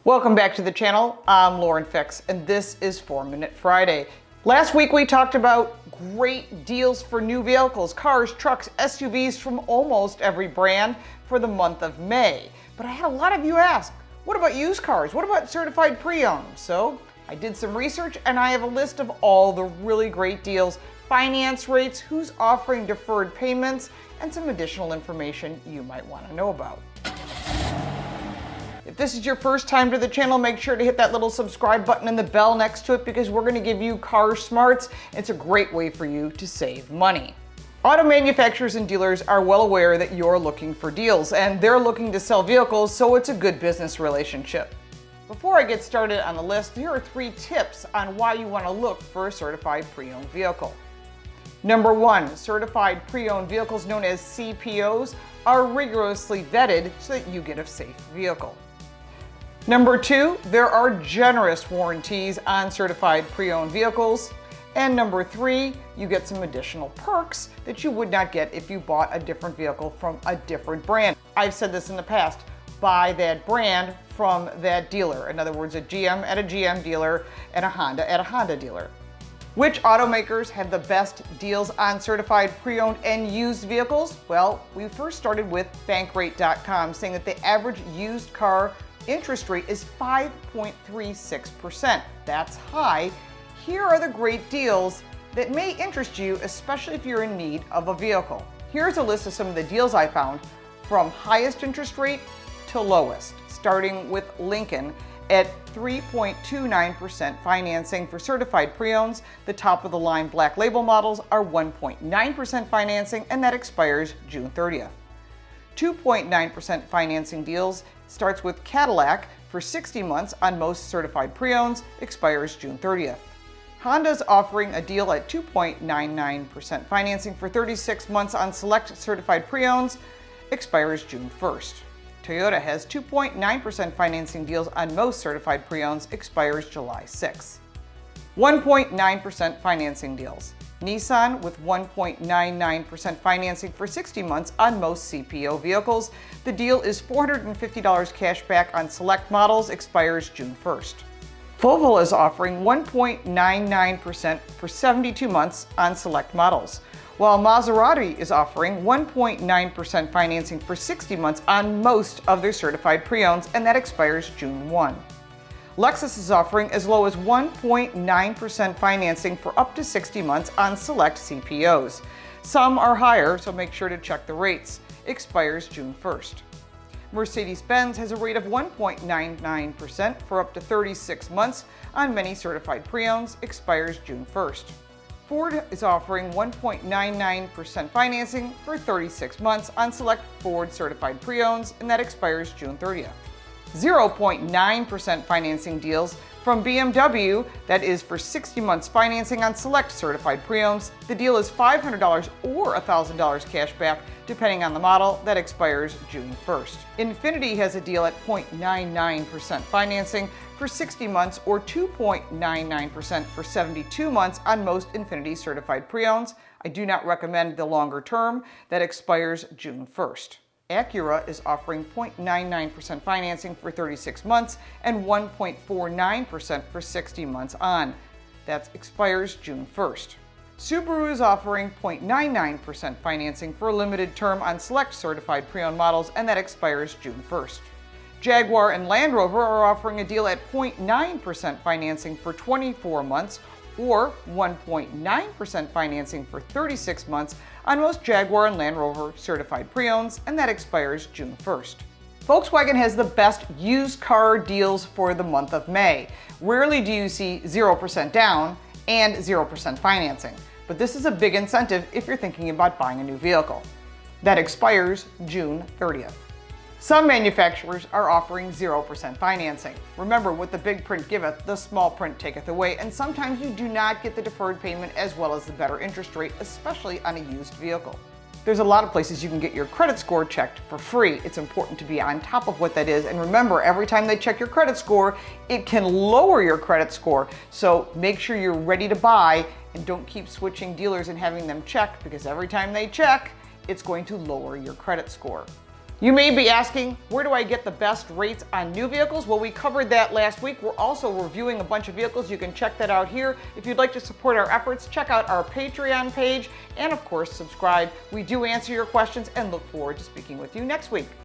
Welcome back to the channel. I'm Lauren Fix, and this is 4-Minute Friday. Last week we talked about great deals for new vehicles, cars, trucks, SUVs from almost every brand for the month of May. But I had a lot of you ask, what about used cars? What about certified pre-owned? So I did some research and I have a list of all the really great deals, finance rates, who's offering deferred payments, and some additional information you might want to know about. If this is your first time to the channel, make sure to hit that little subscribe button and the bell next to it because we're going to give you car smarts. It's a great way for you to save money. Auto manufacturers and dealers are well aware that you're looking for deals and they're looking to sell vehicles, so it's a good business relationship. Before I get started on the list, here are 3 tips on why you want to look for a certified pre-owned vehicle. Number 1, certified pre-owned vehicles known as CPOs are rigorously vetted so that you get a safe vehicle. Number 2, there are generous warranties on certified pre-owned vehicles. And number 3, you get some additional perks that you would not get if you bought a different vehicle from a different brand. I've said this in the past, buy that brand from that dealer. In other words, a GM at a GM dealer and a Honda at a Honda dealer. Which automakers have the best deals on certified pre-owned and used vehicles? Well, we first started with Bankrate.com saying that the average used car interest rate is 5.36%. That's high. Here are the great deals that may interest you, especially if you're in need of a vehicle. Here's a list of some of the deals I found from highest interest rate to lowest, starting with Lincoln at 3.29% financing for certified pre-owns. The top of the line black label models are 1.9% financing, and that expires June 30th. 2.9% financing deals starts with Cadillac for 60 months on most certified pre-owns, expires June 30th. Honda's offering a deal at 2.99% financing for 36 months on select certified pre-owns, expires June 1st. Toyota has 2.9% financing deals on most certified pre-owns, expires July 6th. 1.9% financing deals. Nissan with 1.99% financing for 60 months on most CPO vehicles. The deal is $450 cash back on select models, expires June 1st. Volvo is offering 1.99% for 72 months on select models, while Maserati is offering 1.9% financing for 60 months on most of their certified pre-owns, and that expires June 1. Lexus is offering as low as 1.9% financing for up to 60 months on select CPOs. Some are higher, so make sure to check the rates. Expires June 1st. Mercedes-Benz has a rate of 1.99% for up to 36 months on many certified pre-owns, expires June 1st. Ford is offering 1.99% financing for 36 months on select Ford certified pre-owns, and that expires June 30th. 0.9% financing deals from BMW, that is for 60 months financing on select certified pre-owns. The deal is $500 or $1,000 cash back depending on the model, that expires June 1st. Infiniti has a deal at 0.99% financing for 60 months or 2.99% for 72 months on most Infiniti certified pre-owns. I do not recommend the longer term, that expires June 1st. Acura is offering 0.99% financing for 36 months and 1.49% for 60 months on. That expires June 1st. Subaru is offering 0.99% financing for a limited term on select certified pre-owned models, and that expires June 1st. Jaguar and Land Rover are offering a deal at 0.9% financing for 24 months or 1.9% financing for 36 months on most Jaguar and Land Rover certified pre-owns, and that expires June 1st. Volkswagen has the best used car deals for the month of May. Rarely do you see 0% down and 0% financing, but this is a big incentive if you're thinking about buying a new vehicle. That expires June 30th. Some manufacturers are offering 0% financing. Remember, what the big print giveth, the small print taketh away, and sometimes you do not get the deferred payment as well as the better interest rate, especially on a used vehicle. There's a lot of places you can get your credit score checked for free. It's important to be on top of what that is, and remember, every time they check your credit score, it can lower your credit score. So make sure you're ready to buy and don't keep switching dealers and having them check, because every time they check, it's going to lower your credit score. You may be asking, where do I get the best rates on new vehicles? Well, we covered that last week. We're also reviewing a bunch of vehicles. You can check that out here. If you'd like to support our efforts, check out our Patreon page, and of course, subscribe. We do answer your questions and look forward to speaking with you next week.